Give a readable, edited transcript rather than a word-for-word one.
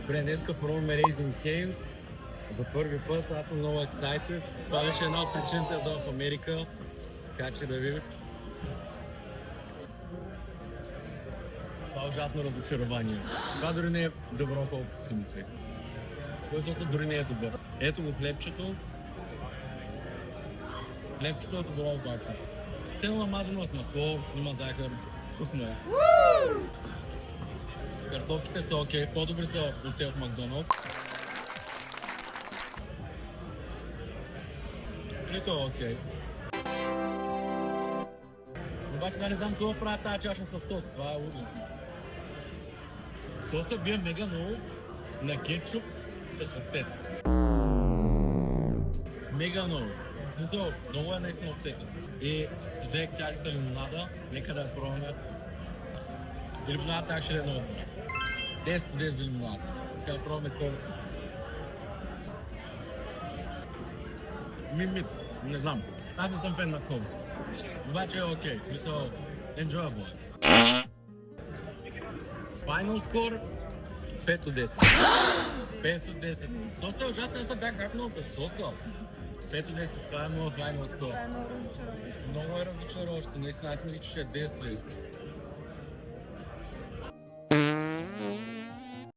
Добре, днеска пробваме Raising Cane's за първи път. Аз съм много excited. Това беше една от причините да дойда в Америка. Така че да ви... Това е ужасно разочарование. Това дори не е добро, колкото си мислех. Той сосът дори не е добър. Ето го хлебчето. Хлебчето е добро обаче. Цено намазано с масло, има захар. Вкусно е. Картофките са окей, по-добри са от те от Макдоналдс. И то е окей. Обаче да не знам какво правя тази чаша с сос, това е ужасно. Сосът бие мега много на кетчуп с оцет. Мега много. В смисъл, много е наистина оцетен. И си взех чашата лимонада, нека да я пробваме. И лимонадата ще е много добра. 10 за лимонада. Сега пробваме колски. Мимит, не знам. Аз не съм фен на колски. Обаче е окей, в смисъл, enjoyable. Final score 5 от 10. 5 от 10. Соса е ужасен, не съм бях хапнал с соса. 5 от 10, това е моят final score. Това е много разочароващо. Много е разочароващо, наистина аз мислих, че ще е 10 от 10.